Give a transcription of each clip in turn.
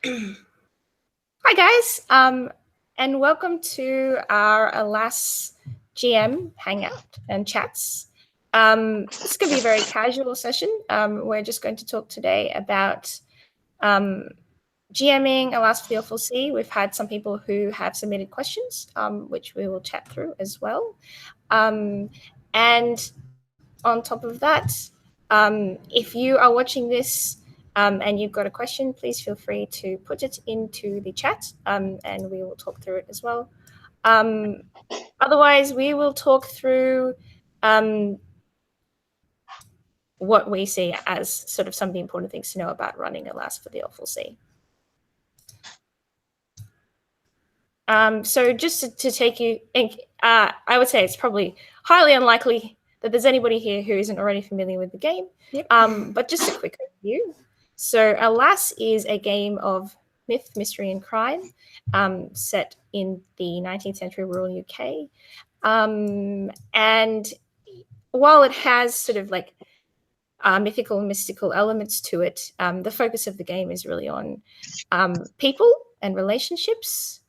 Hi guys, and welcome to our Alas GM hangout and chats. This is going to be a very casual session. We're just going to talk today about GMing Alas for the Awful Sea. We've had some people who have submitted questions, which we will chat through as well. And on top of that, if you are watching this and you've got a question, please feel free to put it into the chat and we will talk through it as well. Otherwise, we will talk through what we see as sort of some of the important things to know about running Alas for the Awful Sea. So just to take you, I would say it's probably highly unlikely that there's anybody here who isn't already familiar with the game. Yep. But just a quick overview. So Alas is a game of myth, mystery, and crime set in the 19th century rural UK. And while it has sort of like mythical and mystical elements to it, the focus of the game is really on people and relationships.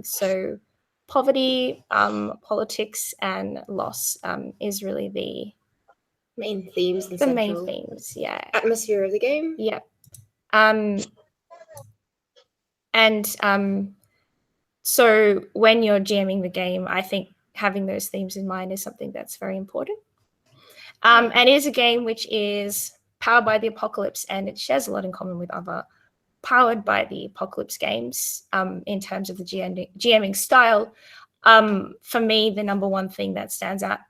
So poverty, politics, and loss is really the main themes and the main themes. Yeah. atmosphere of the game. Yeah. And so when you're GMing the game, I think having those themes in mind is something that's very important. And it is a game which is powered by the apocalypse, and it shares a lot in common with other powered by the apocalypse games in terms of the GMing style. For me, the number one thing that stands out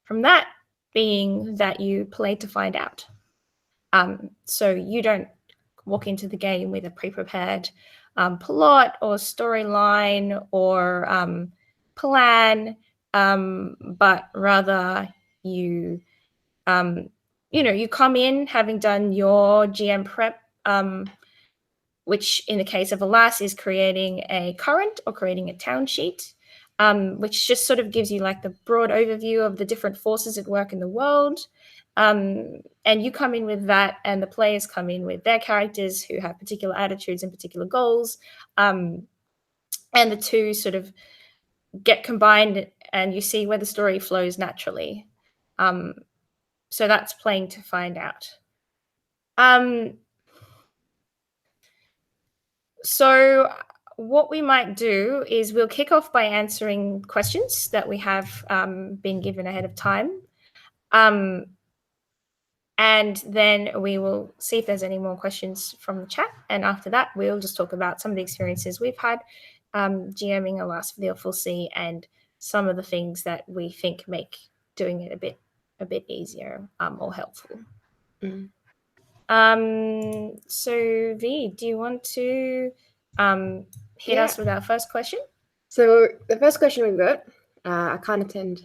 from that being that you play to find out. So you don't walk into the game with a pre-prepared plot or storyline or plan, but rather you come in having done your GM prep, which in the case of Alas is creating a current or creating a town sheet, which just sort of gives you like the broad overview of the different forces at work in the world. And you come in with that, and the players come in with their characters who have particular attitudes and particular goals. And the two sort of get combined, and you see where the story flows naturally. So that's playing to find out. So what we might do is we'll kick off by answering questions that we have been given ahead of time. And then we will see if there's any more questions from the chat. And after that, we'll just talk about some of the experiences we've had GMing Alas for the Awful Sea and some of the things that we think make doing it a bit easier or helpful. So V, do you want to hit us with our first question? So the first question we've got, I can't attend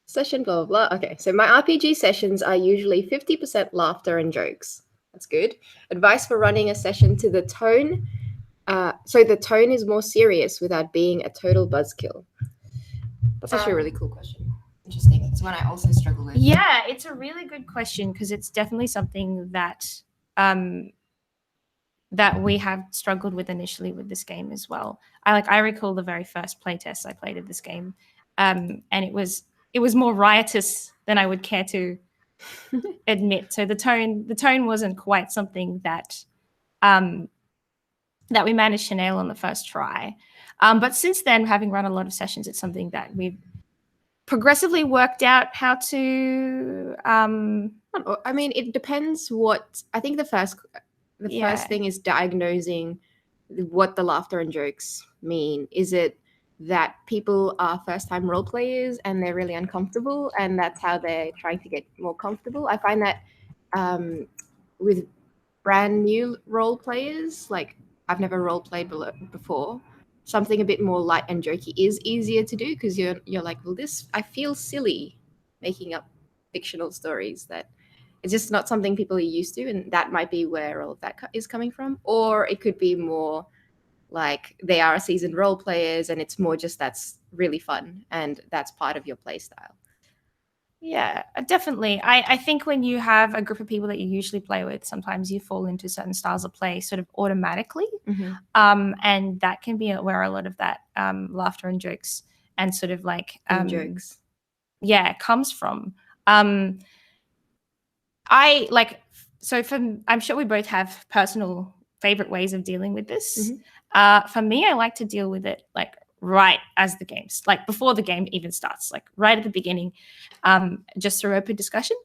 session, blah, blah, blah. Okay, so my RPG sessions are usually 50% laughter and jokes. That's good. Advice for running a session to the tone. So the tone is more serious without being a total buzzkill. That's actually a really cool question. Interesting. It's one I also struggle with. Yeah, it's a really good question because it's definitely something that that we have struggled with initially with this game as well. I recall the very first playtest I played of this game, and it was more riotous than I would care to admit. So the tone wasn't quite something that that we managed to nail on the first try. But since then, having run a lot of sessions, it's something that we've progressively worked out how to. I mean, it depends what. I think the first thing is diagnosing what the laughter and jokes mean. Is it that people are first-time role players and they're really uncomfortable, and that's how they're trying to get more comfortable? I find that with brand new role players, like I've never role played before, something a bit more light and jokey is easier to do because you're like, well, this I feel silly making up fictional stories that it's just not something people are used to, and that might be where all of that is coming from. Or it could be more like they are seasoned role players and it's more just that's really fun and that's part of your play style. Yeah, definitely. I think when you have a group of people that you usually play with, sometimes you fall into certain styles of play sort of automatically. And that can be where a lot of that laughter and jokes and sort of like jokes. Yeah, comes from. I like so I'm sure we both have personal favorite ways of dealing with this. For me, I like to deal with it like right as the game's like before the game even starts, like right at the beginning, just through open discussion.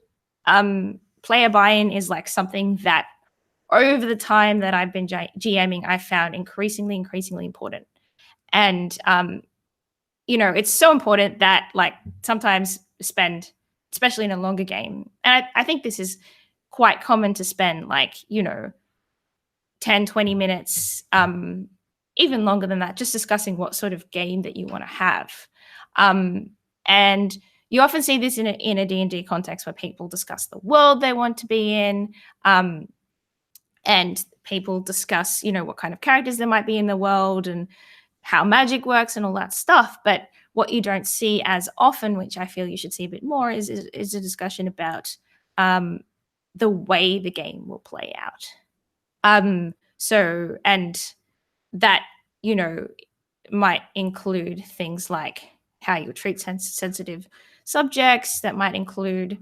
Player buy-in is like something that over the time that I've been GMing, I found increasingly important. And it's so important that like sometimes spend, especially in a longer game, and I think this is quite common to spend like 10-20 minutes, even longer than that, just discussing what sort of game that you want to have. And you often see this in a D&D context where people discuss the world they want to be in, and people discuss what kind of characters there might be in the world and how magic works and all that stuff. But what you don't see as often, which I feel you should see a bit more, is a discussion about the way the game will play out. So, and that, might include things like how you treat sensitive subjects. That might include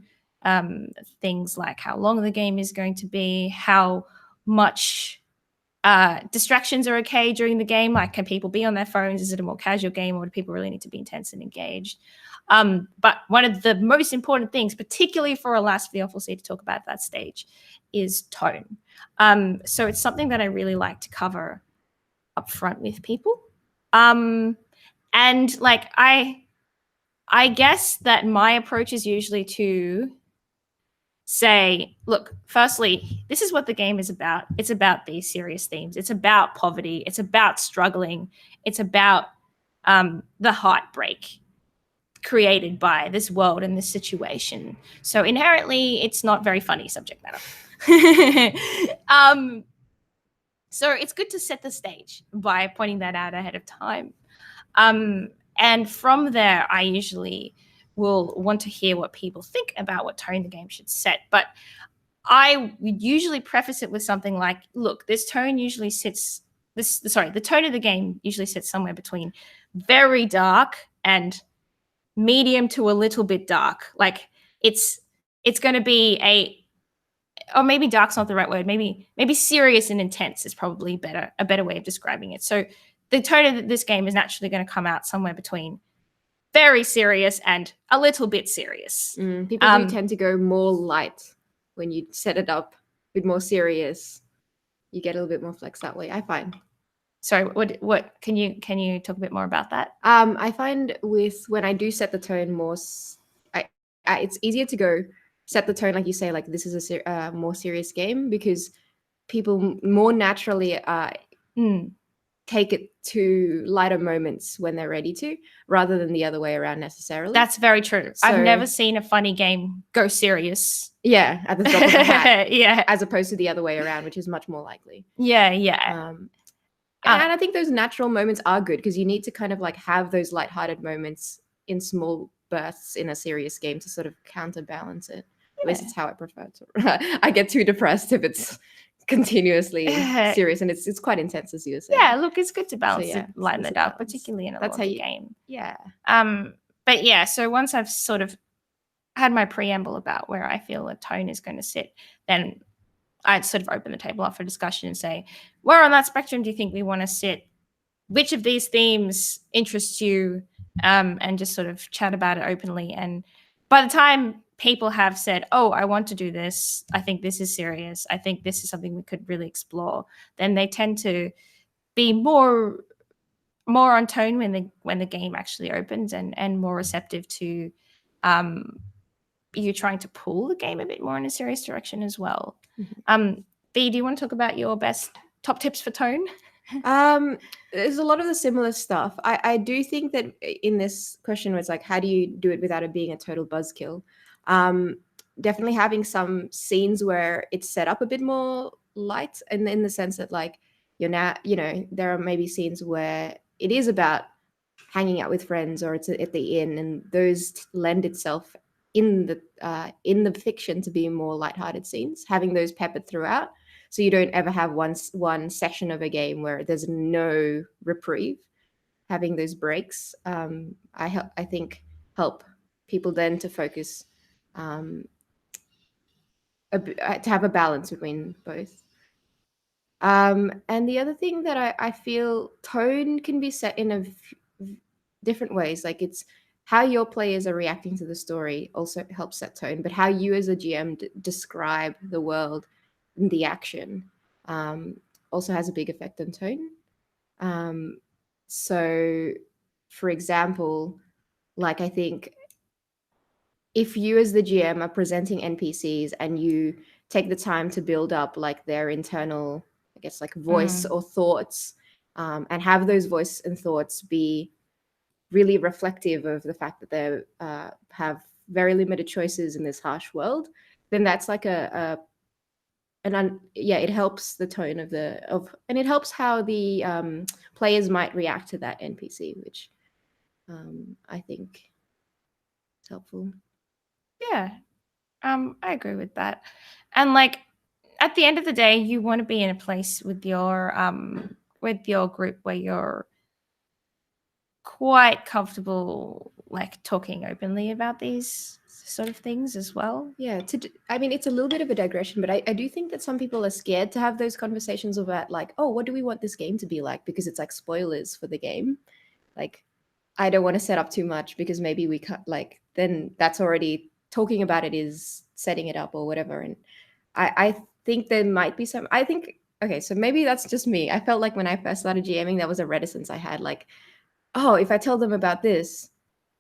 things like how long the game is going to be, how much distractions are okay during the game. Like, can people be on their phones? Is it a more casual game, or do people really need to be intense and engaged? But one of the most important things, particularly for Alas for the Awful Sea to talk about at that stage, is tone. So it's something that I really like to cover up front with people. And like I guess that my approach is usually to say, look, firstly, this is what the game is about. It's about these serious themes. It's about poverty. It's about struggling. It's about the heartbreak created by this world and this situation. So inherently, it's not very funny subject matter. So it's good to set the stage by pointing that out ahead of time. And from there, I usually will want to hear what people think about what tone the game should set. But I would usually preface it with something like, look, the tone of the game usually sits somewhere between very dark and medium to a little bit dark. Like it's going to be or maybe dark's not the right word. Maybe serious and intense is probably a better way of describing it. So the tone of this game is naturally going to come out somewhere between very serious and a little bit serious. People do tend to go more light when you set it up with more serious. You get a little bit more flex that way, I find. Sorry, what can you talk a bit more about that? I find when I do set the tone more, it's easier to go set the tone, like you say, like this is a more serious game, because people more naturally take it to lighter moments when they're ready to, rather than the other way around necessarily. That's very true. So, I've never seen a funny game go serious. Yeah, at the drop of a hat. Yeah. As opposed to the other way around, which is much more likely. Yeah. And I think those natural moments are good, because you need to kind of like have those lighthearted moments in small bursts in a serious game to sort of counterbalance it. Yeah. At least it's how I prefer to. I get too depressed if it's continuously serious, and it's quite intense, as you were saying. Yeah, look, it's good to balance it, lighten it up, particularly in a longer game. Yeah. But yeah, so once I've sort of had my preamble about where I feel a tone is going to sit, then I'd sort of open the table up for discussion and say, where on that spectrum do you think we want to sit? Which of these themes interests you? And just sort of chat about it openly. And by the time people have said, oh, I want to do this, I think this is serious, I think this is something we could really explore, then they tend to be more on tone when the game actually opens, and more receptive to you trying to pull the game a bit more in a serious direction as well. B, do you want to talk about your best top tips for tone? There's a lot of the similar stuff. I do think that in this question where it's like, how do you do it without it being a total buzzkill? Definitely having some scenes where it's set up a bit more light, and in the sense that like there are maybe scenes where it is about hanging out with friends, or it's at the inn, and those lend itself in the fiction to be more lighthearted scenes, having those peppered throughout, so you don't ever have one session of a game where there's no reprieve. Having those breaks, I think help people then to focus, to have a balance between both. And the other thing that I feel tone can be set in different ways. Like, it's how your players are reacting to the story also helps set tone, but how you as a GM describe the world and the action also has a big effect on tone. So, for example, like, I think if you as the GM are presenting NPCs and you take the time to build up like their internal, I guess, like voice or thoughts, and have those voice and thoughts be really reflective of the fact that they have very limited choices in this harsh world, then that's like it helps the tone and it helps how the players might react to that NPC, which I think is helpful. Yeah, I agree with that. And like at the end of the day, you want to be in a place with your group where you're quite comfortable, like talking openly about these sort of things as well. Yeah, I mean, it's a little bit of a digression, but I do think that some people are scared to have those conversations about like, oh, what do we want this game to be like? Because it's like spoilers for the game. Like, I don't want to set up too much because maybe we cut, like, then that's already talking about it is setting it up or whatever. And I think there might be some, I think, okay, so maybe that's just me. I felt like when I first started GMing, there was a reticence I had, like, oh, if I tell them about this,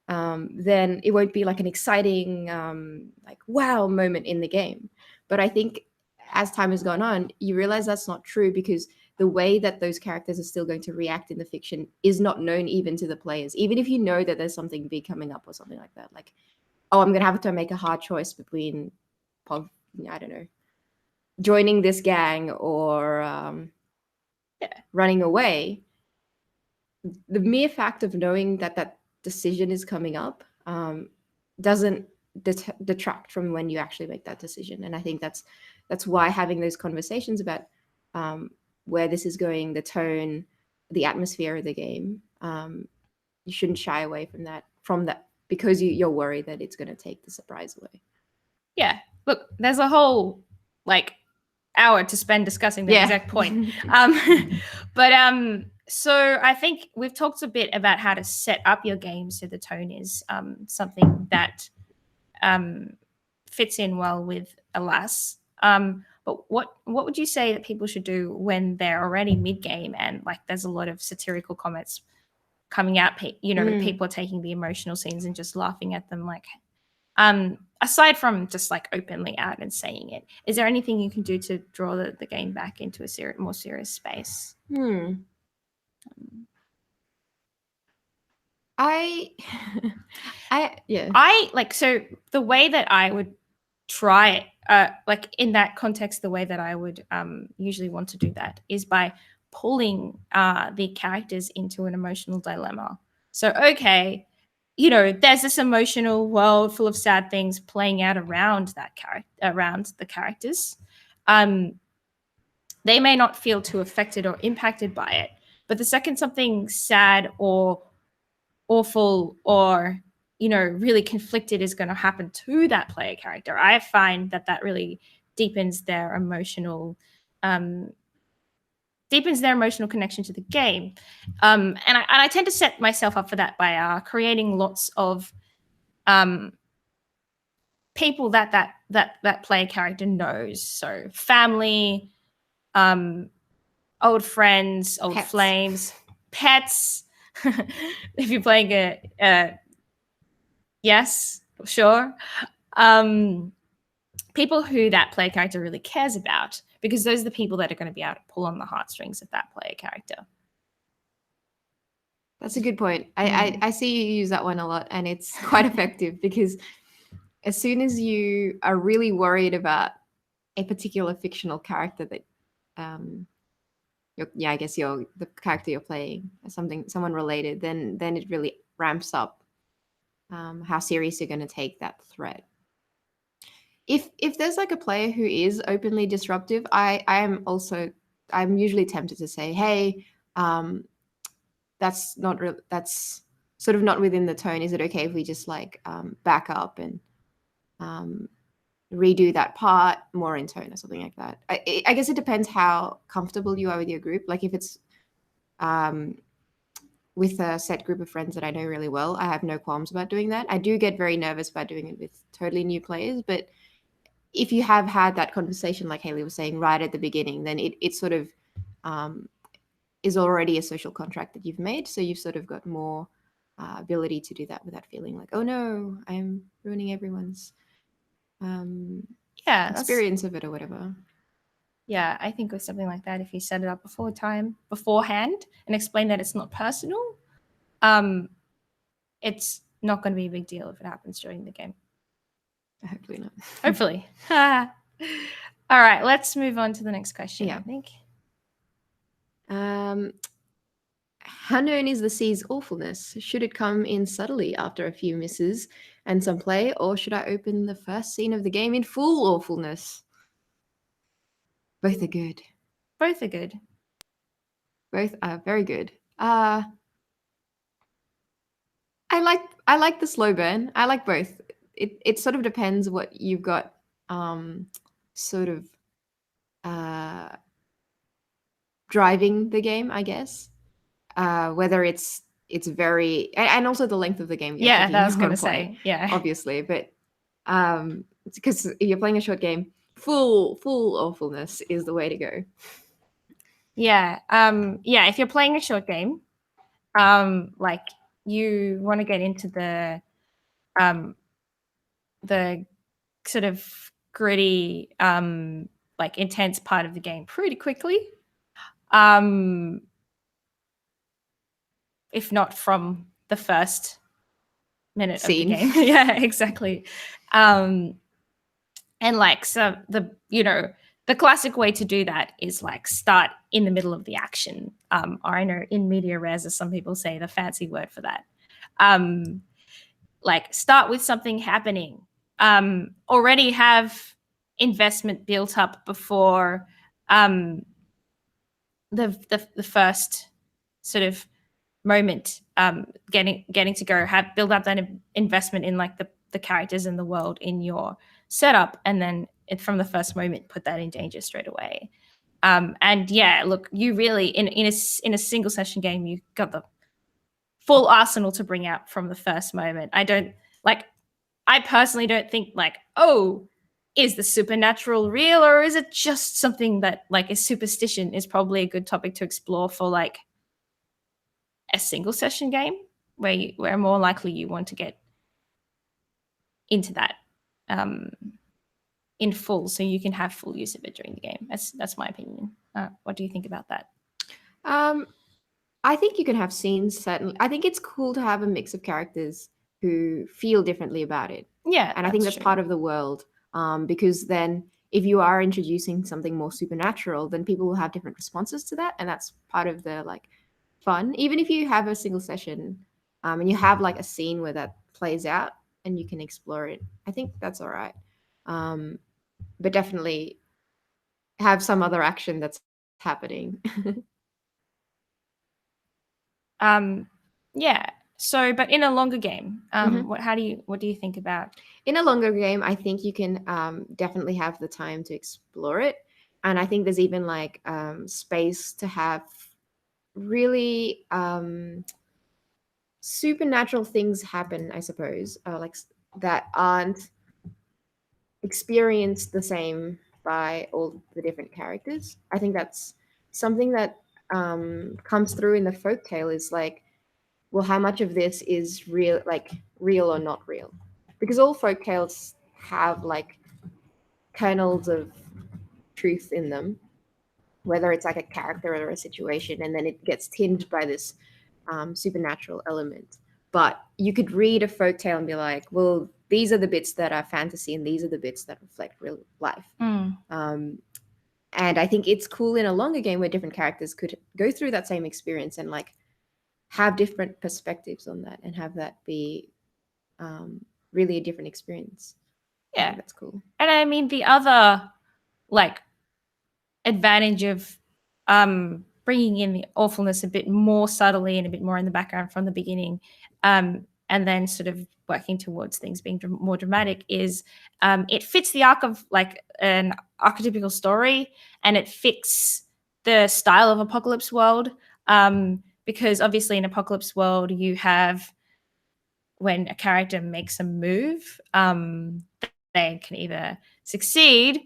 then it won't be like an exciting, like, wow moment in the game. But I think as time has gone on, you realize that's not true, because the way that those characters are still going to react in the fiction is not known even to the players. Even if you know that there's something big coming up or something like that, like, oh, I'm going to have to make a hard choice between, I don't know, joining this gang or running away. The mere fact of knowing that that decision is coming up doesn't detract from when you actually make that decision. And I think that's why having those conversations about where this is going, the tone, the atmosphere of the game, you shouldn't shy away from that because you're worried that it's going to take the surprise away. Yeah, look, there's a whole like hour to spend discussing the exact point. But so I think we've talked a bit about how to set up your game so the tone is something that fits in well with Alas. But what would you say that people should do when they're already mid-game and like there's a lot of satirical comments coming out, people are taking the emotional scenes and just laughing at them, like aside from just like openly out and saying it, is there anything you can do to draw the game back into a more serious space? I like, so the way that I would try it, like in that context, the way that I would usually want to do that is by pulling the characters into an emotional dilemma. So, okay, there's this emotional world full of sad things playing out around around the characters. They may not feel too affected or impacted by it, but the second something sad or awful or really conflicted is going to happen to that player character, I find that really deepens their emotional connection to the game. And I tend to set myself up for that by creating lots of people that player character knows. So family, old friends, old pets. Flames, pets. If you're playing yes, sure. People who that player character really cares about, because those are the people that are going to be able to pull on the heartstrings of that player character. That's a good point. I see you use that one a lot, and it's quite effective because as soon as you are really worried about a particular fictional character that, I guess the character you're playing, someone related, then it really ramps up how serious you're going to take that threat. If there's like a player who is openly disruptive, I'm usually tempted to say, hey, that's sort of not within the tone. Is it okay if we just like back up and redo that part more in tone or something like that? I guess it depends how comfortable you are with your group. Like if it's with a set group of friends that I know really well, I have no qualms about doing that. I do get very nervous about doing it with totally new players, but if you have had that conversation, like Haley was saying, right at the beginning, then it sort of is already a social contract that you've made. So you've sort of got more ability to do that without feeling like, oh no, I'm ruining everyone's experience of it or whatever. Yeah, I think with something like that, if you set it up beforehand and explain that it's not personal, it's not going to be a big deal if it happens during the game. Hopefully not. Hopefully. All right, let's move on to the next question, Yeah. I think. How known is the sea's awfulness? Should it come in subtly after a few misses and some play, or should I open the first scene of the game in full awfulness? Both are good. Both are good. Both are very good. I like the slow burn. I like both. It sort of depends what you've got sort of driving the game, I guess. Whether it's very, and also the length of the game. Yeah, that was going to say. Yeah, obviously, but because if you're playing a short game, full awfulness is the way to go. Yeah, if you're playing a short game, like you want to get into the sort of gritty, like intense part of the game pretty quickly. If not from the first minute Scene. of the game. Yeah, exactly. And like, so the classic way to do that is like start in the middle of the action. Or I know in media res, as some people say, the fancy word for that. Like start with something happening. Already have investment built up before the first sort of moment, getting to go, build up that investment in like the characters and the world in your setup, and then from the first moment put that in danger straight away. And yeah, look, you really in a single session game, you got the full arsenal to bring out from the first moment. I personally don't think like, oh, is the supernatural real, or is it just something that like a superstition is probably a good topic to explore for like a single session game where more likely you want to get into that in full, so you can have full use of it during the game. That's my opinion. What do you think about that? I think you can have scenes, certainly. I think it's cool to have a mix of characters who feel differently about it. Yeah, and I think that's part of the world, because then if you are introducing something more supernatural, then people will have different responses to that, and that's part of the like fun. Even if you have a single session and you have like a scene where that plays out and you can explore it, I think that's all right. But definitely have some other action that's happening. Yeah. So, but in a longer game, what do you think about? In a longer game, I think you can definitely have the time to explore it, and I think there's even like space to have really supernatural things happen, I suppose, like that aren't experienced the same by all the different characters. I think that's something that comes through in the folktale, is like, well, how much of this is real or not real? Because all folktales have like kernels of truth in them, whether it's like a character or a situation, and then it gets tinged by this supernatural element. But you could read a folktale and be like, well, these are the bits that are fantasy and these are the bits that reflect real life. And I think it's cool in a longer game where different characters could go through that same experience and like have different perspectives on that and have that be really a different experience. Yeah, that's cool. And I mean, the other like advantage of bringing in the awfulness a bit more subtly and a bit more in the background from the beginning, and then sort of working towards things being more dramatic is it fits the arc of like an archetypical story, and it fits the style of Apocalypse World, because obviously in Apocalypse World you have when a character makes a move, they can either succeed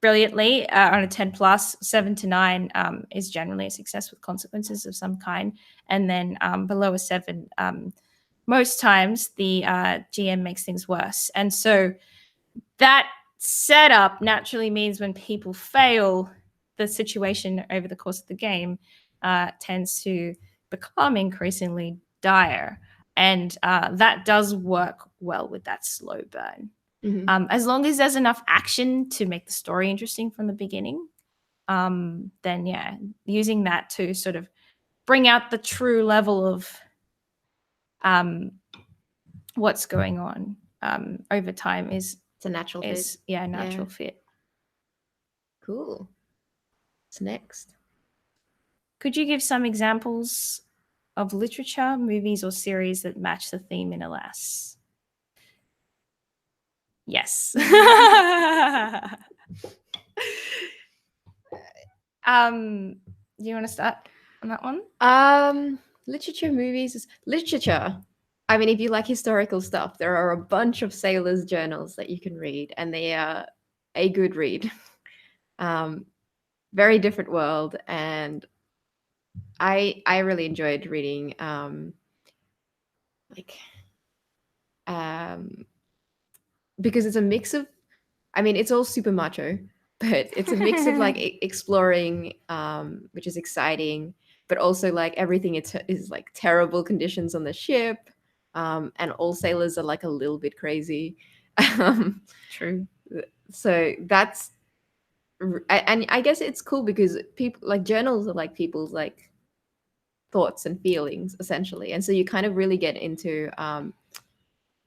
brilliantly on a 10 plus. 7 to 9 is generally a success with consequences of some kind, and then below a 7 most times the GM makes things worse. And so that setup naturally means when people fail, the situation over the course of the game tends to become increasingly dire, and that does work well with that slow burn. As long as there's enough action to make the story interesting from the beginning, then yeah, using that to sort of bring out the true level of what's going on over time is it's a natural fit. Yeah, natural fit. Cool. What's next? Could you give some examples of literature, movies, or series that match the theme in Alas? Yes. Do you want to start on that one? Literature, movies, literature. I mean, if you like historical stuff, there are a bunch of sailors' journals that you can read, and they are a good read. Very different world, and I really enjoyed reading because it's a mix of, I mean, it's all super macho, but it's a mix of like exploring, which is exciting, but also like everything is like terrible conditions on the ship, and all sailors are like a little bit crazy. True. So that's, and I guess it's cool because people like journals are like people's like thoughts and feelings essentially, and so you kind of really get into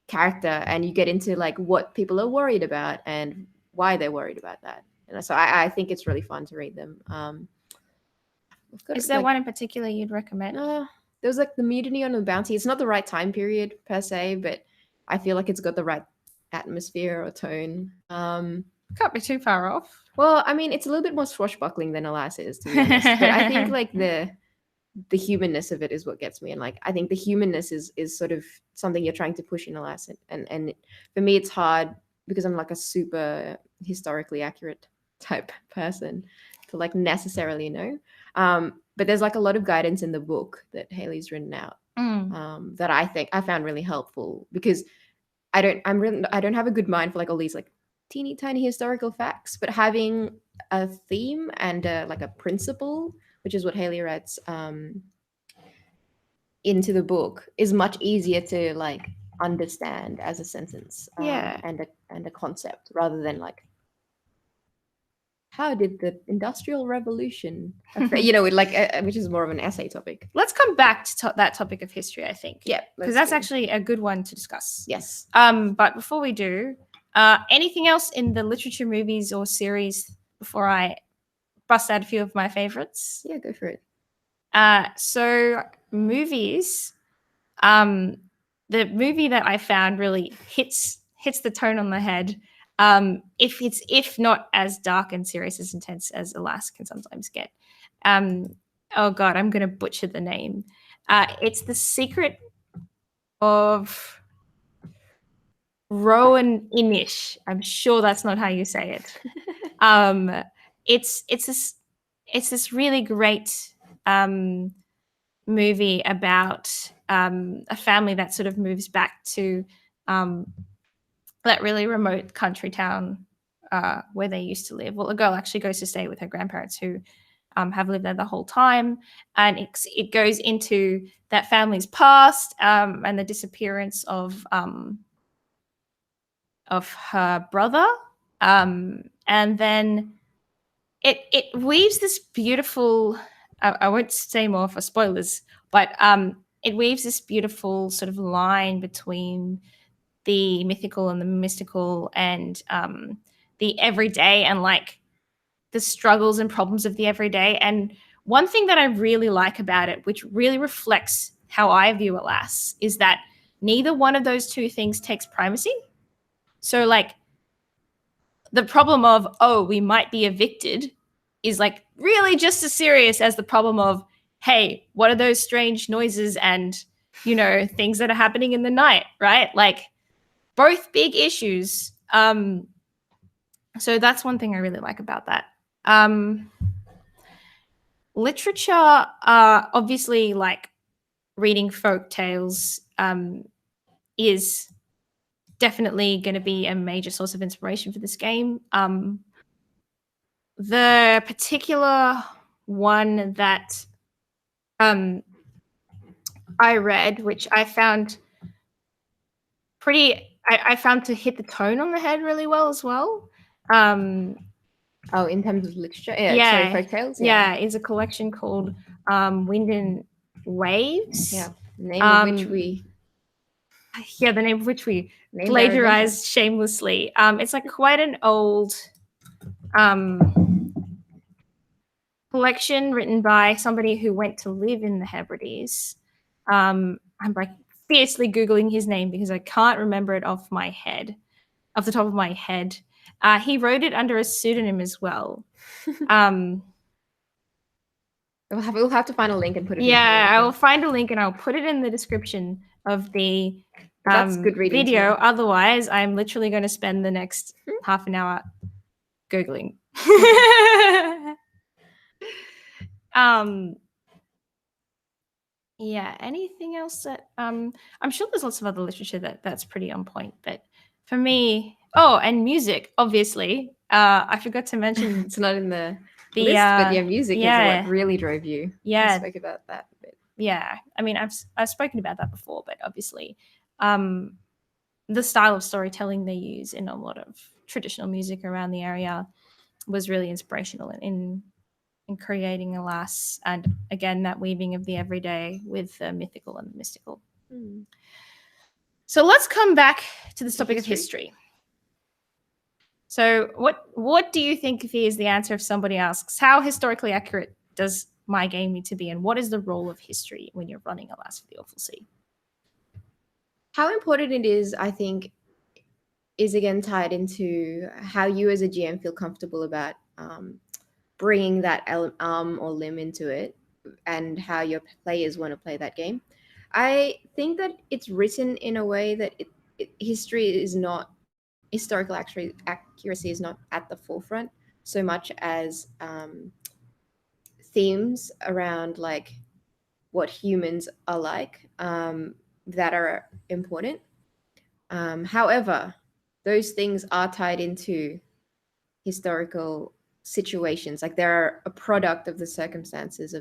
character, and you get into like what people are worried about and why they're worried about that. And so I think it's really fun to read them. Is there one in particular you'd recommend? There's like the Mutiny on the Bounty. It's not the right time period per se, but I feel like it's got the right atmosphere or tone. Can't be too far off. Well, I mean, it's a little bit more swashbuckling than Alas is, to be honest. But I think like the humanness of it is what gets me, and like I think the humanness is sort of something you're trying to push in Alas, and for me it's hard because I'm like a super historically accurate type person to like necessarily know, but there's like a lot of guidance in the book that Haley's written out that I think I found really helpful, because I don't have a good mind for like all these like teeny tiny historical facts, but having a theme and like a principle, which is what Haley writes into the book, is much easier to like understand as a sentence, and a concept, rather than like, how did the Industrial Revolution affect, like which is more of an essay topic. Let's come back to that topic of history, I think. Yeah, because that's actually a good one to discuss. Yes. But before we do, anything else in the literature, movies, or series before I bust out a few of my favorites? Yeah, go for it. So movies, the movie that I found really hits the tone on the head. If not as dark and serious, as intense as Alas can sometimes get. Oh God, I'm gonna butcher the name. It's The Secret of Rowan Inish. I'm sure that's not how you say it. It's this really great movie about a family that sort of moves back to that really remote country town where they used to live. Well, a girl actually goes to stay with her grandparents who have lived there the whole time, and it goes into that family's past and the disappearance of her brother, and then it weaves this beautiful. I won't say more for spoilers, but it weaves this beautiful sort of line between the mythical and the mystical, and the everyday, and like the struggles and problems of the everyday. And one thing that I really like about it, which really reflects how I view Alas, is that neither one of those two things takes primacy. So like the problem of, oh, we might be evicted is like really just as serious as the problem of, hey, what are those strange noises and, you know, things that are happening in the night, right? Like both big issues. So that's one thing I really like about that. Literature, obviously, like reading folk tales is definitely going to be a major source of inspiration for this game. The particular one that I read, which I found I found to hit the tone on the head really well as well. Oh, in terms of literature? Sorry, folk tales? Yeah, is a collection called Wind and Waves. Yeah, the name of which we... Yeah, the name of which we plagiarized shamelessly. It's like quite an old collection written by somebody who went to live in the Hebrides. I'm like fiercely Googling his name because I can't remember it off the top of my head. He wrote it under a pseudonym as well. We'll have to find a link and put it. Yeah, I will find a link and I'll put it in the description of the that's good reading video. Too. Otherwise, I'm literally going to spend the next half an hour Googling. Yeah, anything else that I'm sure there's lots of other literature that's pretty on point, but for me, and music, obviously. I forgot to mention it's not in the list, but yeah, music is what really drove you. Yeah, I spoke about that a bit. Yeah, I mean, I've spoken about that before, but obviously, the style of storytelling they use in a lot of traditional music around the area was really inspirational in creating Alas, and again that weaving of the everyday with the mythical and the mystical. So let's come back to the topic of history. So what do you think is the answer if somebody asks, how historically accurate does my game need to be, and what is the role of history when you're running Alas for the Awful Sea? How important it is, I think, is again tied into how you as a GM feel comfortable about bringing that arm or limb into it, and how your players want to play that game. I think that it's written in a way that historical accuracy is not at the forefront so much as themes around like what humans are like that are important. However, those things are tied into historical situations, like they're a product of the circumstances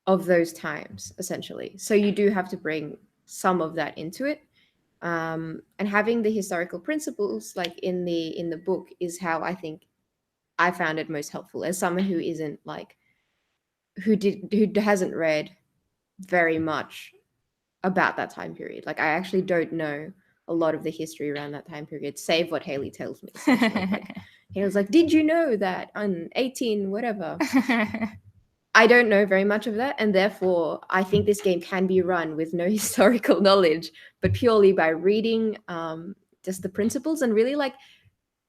of those times, essentially. So you do have to bring some of that into it, and having the historical principles like in the book is how I think I found it most helpful as someone who isn't like who hasn't read very much about that time period. Like I actually don't know a lot of the history around that time period, save what Haley tells me. Like, he was like, did you know that on 18 whatever? I don't know very much of that, and therefore I think this game can be run with no historical knowledge, but purely by reading just the principles and really like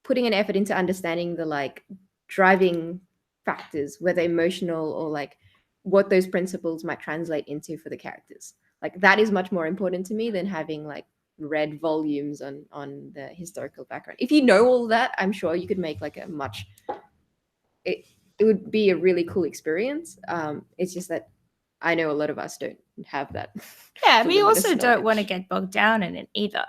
putting an effort into understanding the like driving factors, whether emotional or like what those principles might translate into for the characters. Like that is much more important to me than having like read volumes on the historical background. If you know all that, I'm sure you could make like a much it would be a really cool experience. It's just that I know a lot of us don't have that. Yeah, we also don't want to get bogged down in it either.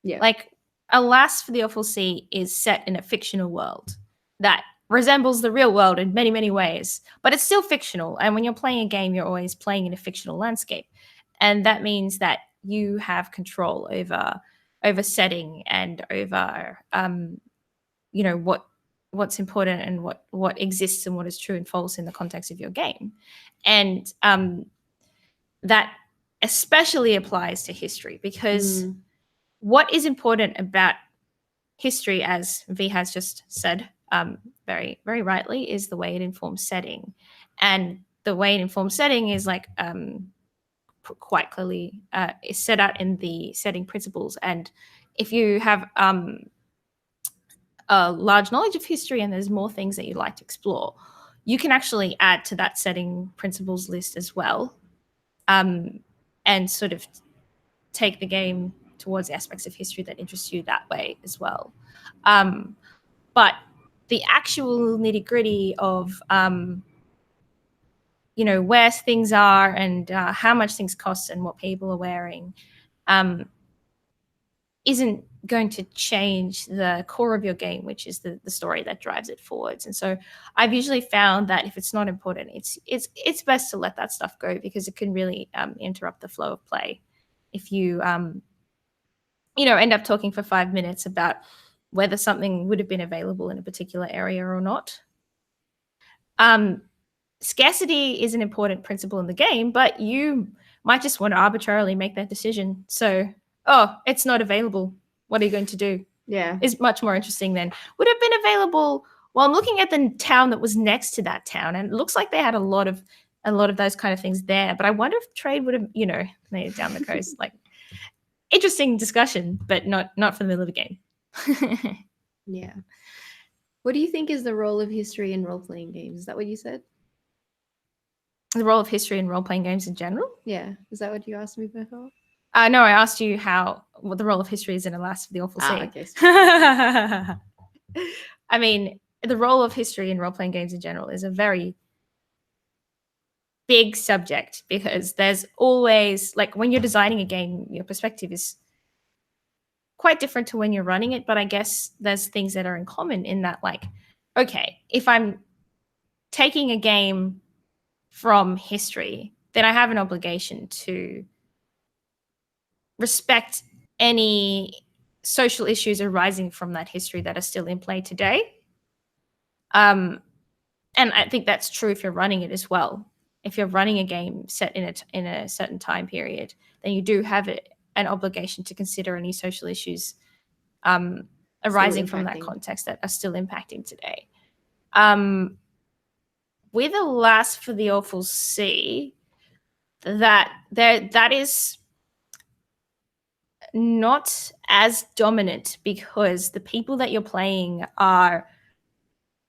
Yeah. Like Alas for the Awful Sea is set in a fictional world that resembles the real world in many, many ways, but it's still fictional. And when you're playing a game, you're always playing in a fictional landscape. And that means that you have control over setting and over, what what's important and what exists and what is true and false in the context of your game. And that especially applies to history, because what is important about history, as V has just said very, very rightly, is the way it informs setting. And the way it informs setting is like quite clearly is set out in the setting principles. And if you have a large knowledge of history and there's more things that you'd like to explore, you can actually add to that setting principles list as well, and sort of take the game towards aspects of history that interest you that way as well. But the actual nitty-gritty of where things are and how much things cost and what people are wearing isn't going to change the core of your game, which is the story that drives it forwards. And so I've usually found that if it's not important, it's best to let that stuff go, because it can really interrupt the flow of play. If you end up talking for 5 minutes about whether something would have been available in a particular area or not. Scarcity is an important principle in the game, but you might just want to arbitrarily make that decision. So, it's not available. What are you going to do? Yeah. Is much more interesting than would have been available. Well, I'm looking at the town that was next to that town, and it looks like they had a lot of those kind of things there. But I wonder if trade would have, made it down the coast. Like, interesting discussion, but not for the middle of the game. Yeah. What do you think is the role of history in role-playing games? Is that what you said? The role of history in role-playing games in general? Yeah. Is that what you asked me before? No, I asked you what the role of history is in Alas for the Awful Sea. Okay. I mean, the role of history in role-playing games in general is a very big subject, because there's always, like, when you're designing a game, your perspective is quite different to when you're running it. But I guess there's things that are in common in that, like, okay, if I'm taking a game from history, then I have an obligation to respect any social issues arising from that history that are still in play today. And I think that's true if you're running it as well. If you're running a game set in a certain time period, then you do have an obligation to consider any social issues arising from that context that are still impacting today. With Alas for the Awful Sea, that is not as dominant, because the people that you're playing are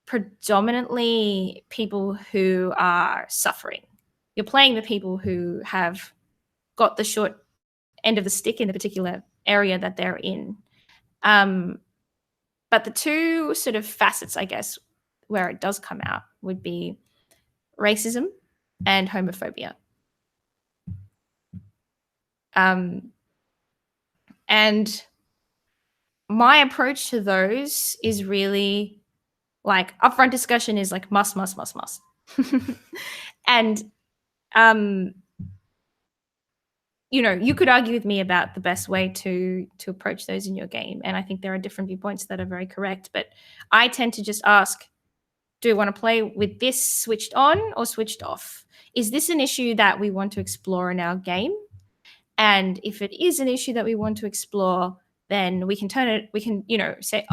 predominantly people who are suffering. You're playing the people who have got the short end of the stick in the particular area that they're in. But the two sort of facets, I guess, where it does come out would be racism and homophobia. And my approach to those is really like upfront discussion is like must. And you could argue with me about the best way to approach those in your game, and I think there are different viewpoints that are very correct, but I tend to just ask, do we want to play with this switched on or switched off? Is this an issue that we want to explore in our game? And if it is an issue that we want to explore, then we can say,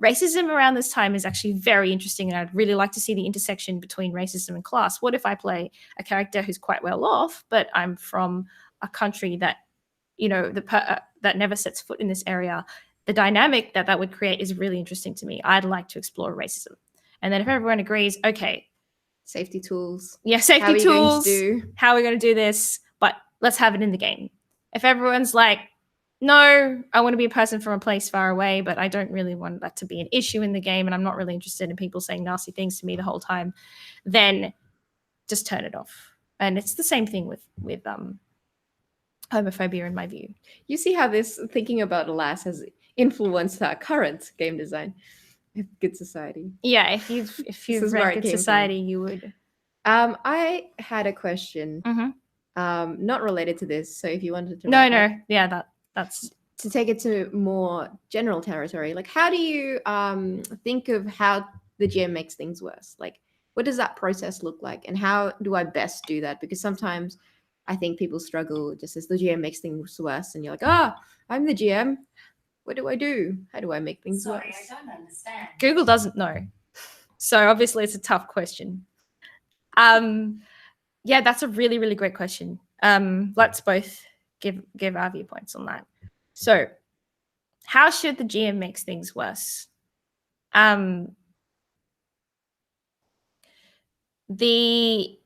racism around this time is actually very interesting, and I'd really like to see the intersection between racism and class. What if I play a character who's quite well off, but I'm from a country that, that never sets foot in this area? The dynamic that would create is really interesting to me. I'd like to explore racism. And then if everyone agrees, okay. Safety tools. Yeah, safety tools. How are we going to do this? But let's have it in the game. If everyone's like, no, I want to be a person from a place far away, but I don't really want that to be an issue in the game, and I'm not really interested in people saying nasty things to me the whole time, then just turn it off. And it's the same thing with homophobia, in my view. You see how this thinking about Alas has influenced our current game design. Good Society. Yeah, if you've read Good Society, you would. I had a question. Mm-hmm. Not related to this. So if you wanted to. No. Yeah, that's to take it to more general territory, like how do you think of how the GM makes things worse? Like, what does that process look like, and how do I best do that? Because sometimes I think people struggle just as the GM makes things worse, and you're like, I'm the GM. What do I do? How do I make things worse? I don't understand. Google doesn't know. So obviously it's a tough question. Yeah, that's a really, really great question. Let's both give our viewpoints on that. So how should the GM make things worse? The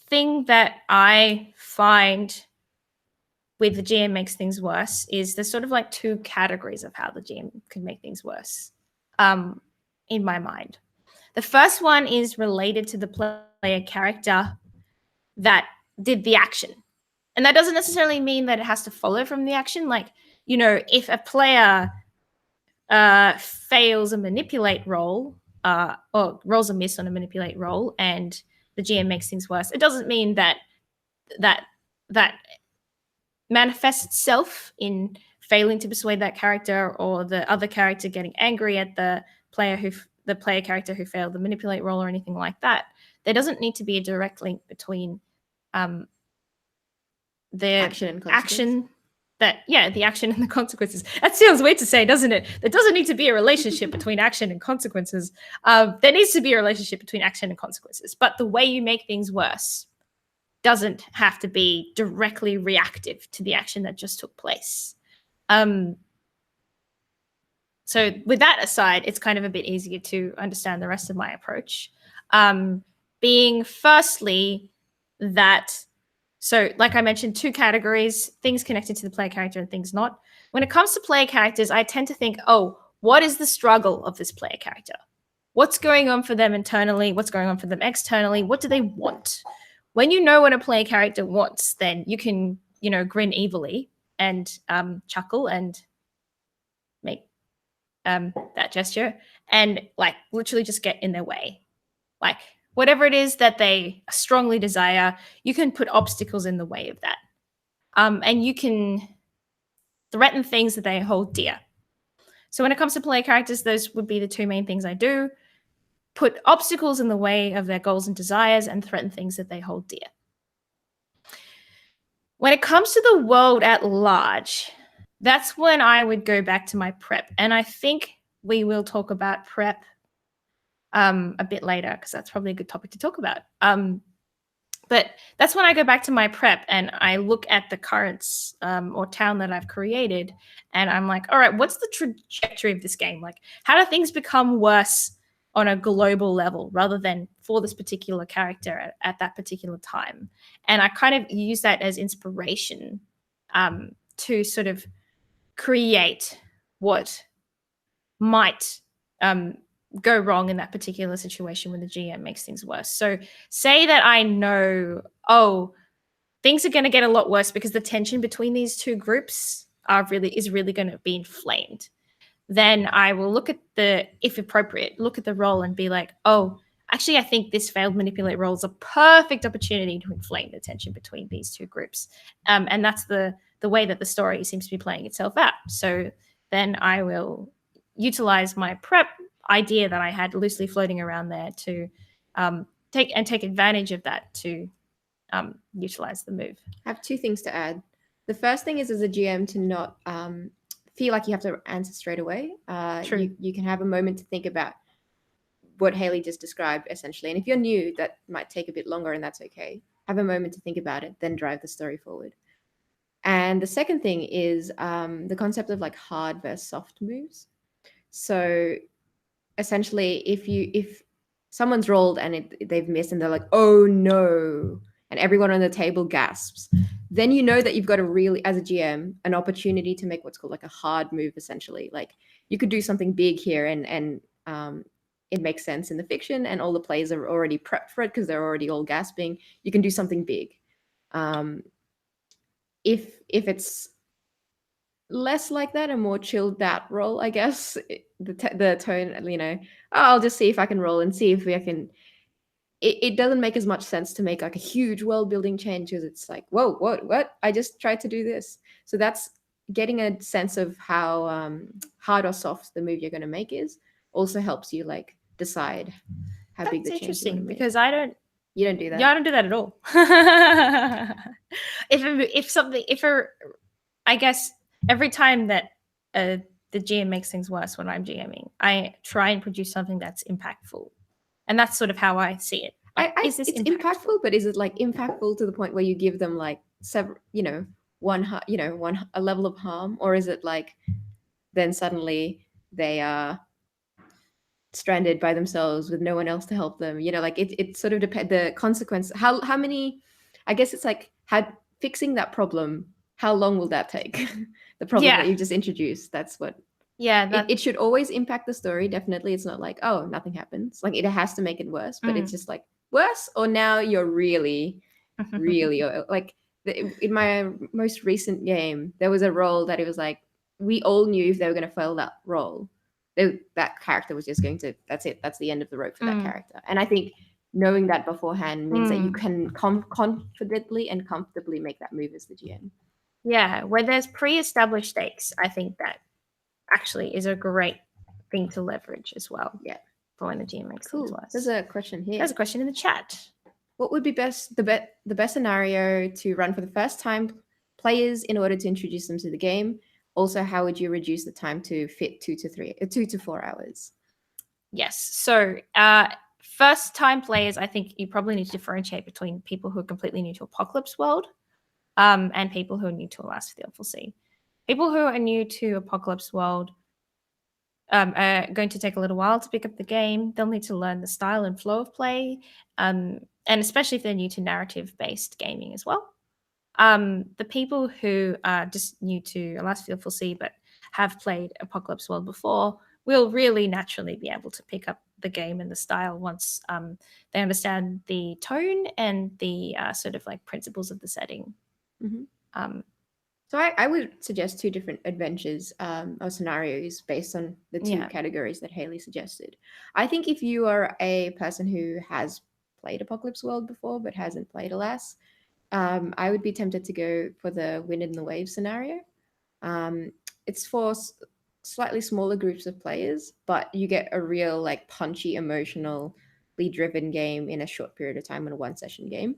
thing that I find with the GM makes things worse is there's sort of like two categories of how the GM can make things worse in my mind. The first one is related to the player character that did the action. And that doesn't necessarily mean that it has to follow from the action. Like, if a player fails a manipulate roll or rolls a miss on a manipulate roll and the GM makes things worse, it doesn't mean that manifests itself in failing to persuade that character or the other character getting angry at the player character who failed the manipulate roll or anything like that. There doesn't need to be a direct link between the action the action and the consequences. That sounds weird to say, doesn't it? There doesn't need to be a relationship between action and consequences. There needs to be a relationship between action and consequences, but the way you make things worse doesn't have to be directly reactive to the action that just took place. So with that aside, it's kind of a bit easier to understand the rest of my approach. Being firstly that, so like I mentioned, two categories, things connected to the player character and things not. When it comes to player characters, I tend to think, what is the struggle of this player character? What's going on for them internally? What's going on for them externally? What do they want? When you know what a player character wants, then you can, grin evilly and chuckle and make that gesture and like literally just get in their way. Like whatever it is that they strongly desire, you can put obstacles in the way of that. And you can threaten things that they hold dear. So when it comes to player characters, those would be the two main things I do. Put obstacles in the way of their goals and desires and threaten things that they hold dear. When it comes to the world at large, that's when I would go back to my prep. And I think we will talk about prep a bit later because that's probably a good topic to talk about. But that's when I go back to my prep and I look at the currents or town that I've created and I'm like, all right, what's the trajectory of this game? Like, how do things become worse on a global level rather than for this particular character at that particular time? And I kind of use that as inspiration to sort of create what might go wrong in that particular situation when the GM makes things worse. So say that I know, things are going to get a lot worse because the tension between these two groups is really going to be inflamed. Then I will look at if appropriate, look at the roll and be like, actually, I think this failed manipulate roll is a perfect opportunity to inflame the tension between these two groups. And that's the way that the story seems to be playing itself out. So then I will utilize my prep idea that I had loosely floating around there to take advantage of that to utilize the move. I have two things to add. The first thing is as a GM to not feel like you have to answer straight away. True. You can have a moment to think about what Haley just described, essentially. And if you're new, that might take a bit longer, and that's okay. Have a moment to think about it, then drive the story forward. And the second thing is the concept of like hard versus soft moves. So essentially, if someone's rolled and they've missed and they're like, oh no, and everyone on the table gasps, then you know that you've got as a GM, an opportunity to make what's called like a hard move, essentially. Like you could do something big here and it makes sense in the fiction and all the players are already prepped for it because they're already all gasping. You can do something big. If it's less like that, a more chilled out roll, I guess, the tone, I'll just see if I can roll and see if I can. It doesn't make as much sense to make like a huge world building change because it's like, whoa, what? I just tried to do this. So that's getting a sense of how hard or soft the move you're going to make is also helps you like decide how big the That's change you want interesting to make. because You don't do that. Yeah, I don't do that at all. I guess every time that the GM makes things worse when I'm GMing, I try and produce something that's impactful, and that's sort of how I see it. Like, it's impactful, but is it like impactful to the point where you give them like several, a level of harm, or is it like then suddenly they are stranded by themselves with no one else to help them? Like it sort of depends the consequence. How many? I guess it's like fixing that problem. How long will that take? The problem that you just introduced. That's what. Yeah, it should always impact the story. Definitely, it's not like, oh, nothing happens. Like it has to make it worse, but it's just like worse, or now you're really like in my most recent game, there was a role that it was like we all knew if they were going to fail that role, that character was just going to, that's it, that's the end of the rope for that character. And I think knowing that beforehand means that you can confidently and comfortably make that move as the GM. Yeah, where there's pre-established stakes, I think that actually is a great thing to leverage as well. Yeah, for when the GM makes things worse. There's a question here. There's a question in the chat. What would be the best scenario to run for the first time players in order to introduce them to the game? Also, how would you reduce the time to fit 2 to 4 hours? Yes. So first time players, I think you probably need to differentiate between people who are completely new to Apocalypse World and people who are new to Alas for the Awful Sea. People who are new to Apocalypse World are going to take a little while to pick up the game. They'll need to learn the style and flow of play, and especially if they're new to narrative-based gaming as well. The people who are just new to Alas for the Awful Sea but have played Apocalypse World before will really naturally be able to pick up the game and the style once they understand the tone and the sort of like principles of the setting. Mm-hmm. So I would suggest 2 different adventures or scenarios based on the 2 categories that Haley suggested. I think if you are a person who has played Apocalypse World before but hasn't played Alas, I would be tempted to go for the Wind in the Waves scenario. It's for slightly smaller groups of players, but you get a real like punchy, emotionally driven game in a short period of time in a 1-session game.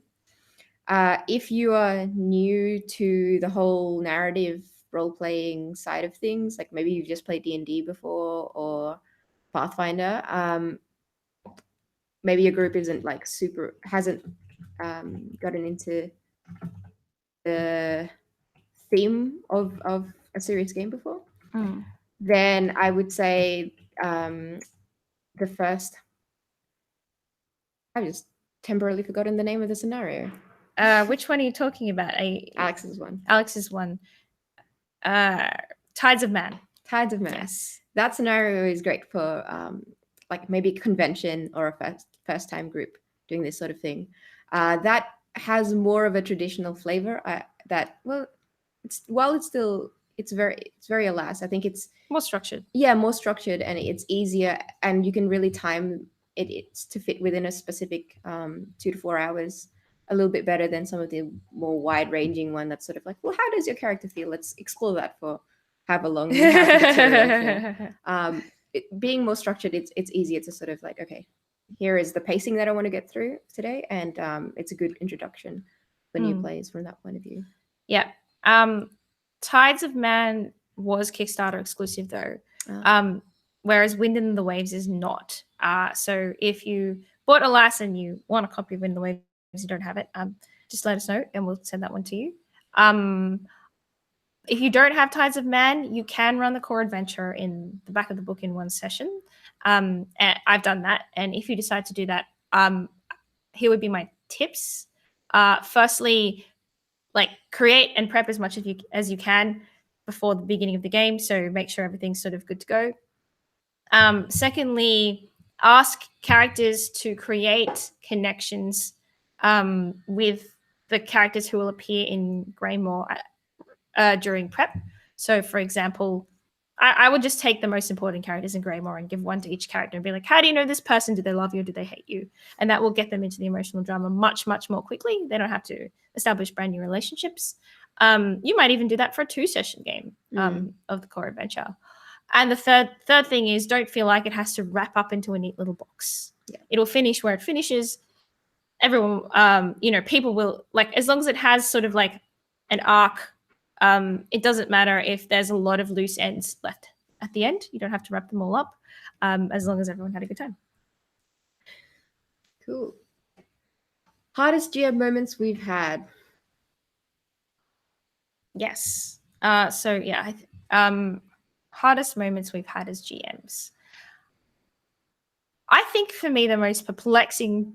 If you are new to the whole narrative role-playing side of things, like maybe you've just played D&D before or Pathfinder, maybe your group isn't like hasn't gotten into the theme of a serious game before, then I would say the first, I've just temporarily forgotten the name of the scenario. Which one are you talking about? Alex's one. Tides of Man. Tides of Man. Yes. That scenario is great for like maybe a convention or a first time group doing this sort of thing. That has more of a traditional flavor. It's very Alas. I think it's more structured. Yeah, more structured, and it's easier, and you can really time it's to fit within a specific 2 to 4 hours a little bit better than some of the more wide-ranging one that's sort of like, well, how does your character feel? Let's explore that for however long you have the material for. Being more structured, it's easier to sort of like, okay, here is the pacing that I want to get through today, and it's a good introduction for new players from that point of view. Yeah. Tides of Man was Kickstarter exclusive though, whereas Wind in the Waves is not. So if you bought Alas and you want a copy of Wind in the Waves, you don't have it, just let us know and we'll send that one to you. If you don't have Tides of Man, you can run the core adventure in the back of the book in 1 session. And I've done that. And if you decide to do that, here would be my tips. Firstly, like create and prep as much as you can before the beginning of the game. So make sure everything's sort of good to go. Secondly, ask characters to create connections with the characters who will appear in Greymore during prep. So, for example, I would just take the most important characters in Greymore and give one to each character and be like, how do you know this person? Do they love you or do they hate you? And that will get them into the emotional drama much, much more quickly. They don't have to establish brand new relationships. You might even do that for a 2-session game of the core adventure. And the third thing is, don't feel like it has to wrap up into a neat little box. Yeah. It'll finish where it finishes. Everyone, people will, like, as long as it has sort of like an arc, it doesn't matter if there's a lot of loose ends left at the end. You don't have to wrap them all up, as long as everyone had a good time. Cool. Hardest GM moments we've had. Yes. Hardest moments we've had as GMs. I think for me, the most perplexing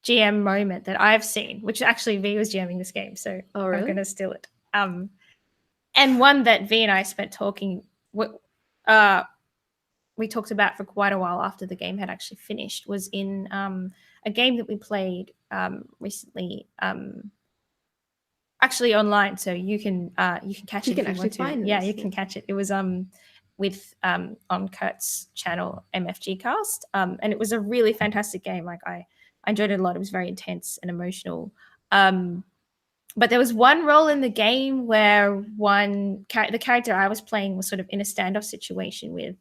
GM moment that I've seen, which actually V was GMing this game, so really? I'm going to steal it. And one that V and I spent talking, we talked about for quite a while after the game had actually finished, was in a game that we played recently, actually online, so you can catch it if you want to. Yeah, you can catch it. It was with on Kurt's channel, MFG Cast, and it was a really fantastic game. Like I enjoyed it a lot. It was very intense and emotional. But there was one role in the game where the character I was playing was sort of in a standoff situation with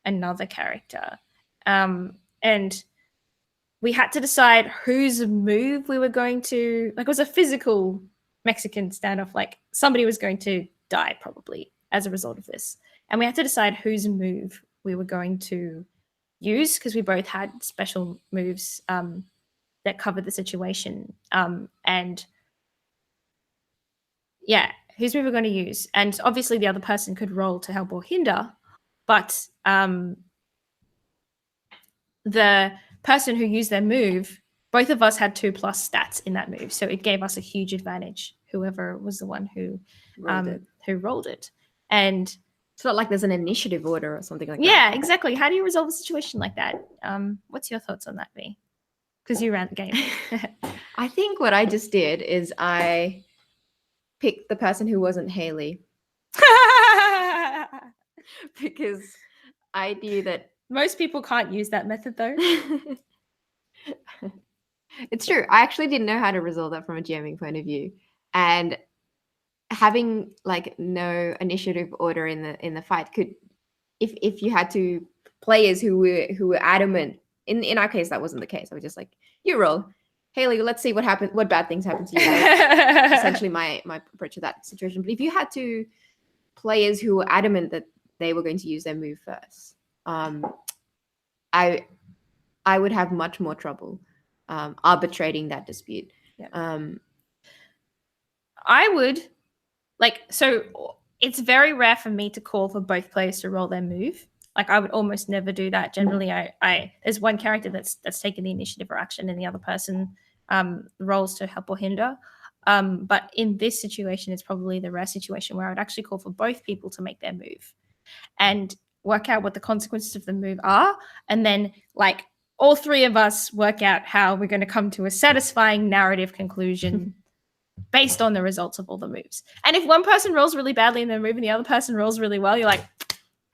another character, and we had to decide whose move we were going to. Like, it was a physical Mexican standoff. Like, somebody was going to die probably as a result of this, and we had to decide whose move we were going to use, because we both had special moves that covered the situation, and yeah, whose move we're going to use. And obviously the other person could roll to help or hinder, but the person who used their move, both of us had 2+ stats in that move, so it gave us a huge advantage, whoever was the one who rolled it. And it's not like there's an initiative order or something like that. Yeah, exactly. How do you resolve a situation like that? What's your thoughts on that, V? Because you ran the game. I think what I just did is I picked the person who wasn't Haley. Because I knew that most people can't use that method, though. It's true. I actually didn't know how to resolve that from a GMing point of view, and having like no initiative order in the fight could, if you had to players who were adamant. In our case, that wasn't the case. I was just like, you roll, Haley. Let's see what happens. What bad things happen to you? Essentially, my approach to that situation. But if you had to players who were adamant that they were going to use their move first, I would have much more trouble arbitrating that dispute. Yeah. I would so it's very rare for me to call for both players to roll their move. Like, I would almost never do that. Generally, I there's one character that's taken the initiative or action, and the other person rolls to help or hinder. But in this situation, it's probably the rare situation where I would actually call for both people to make their move and work out what the consequences of the move are, and then like all three of us work out how we're going to come to a satisfying narrative conclusion based on the results of all the moves. And if one person rolls really badly in their move and the other person rolls really well, you're like,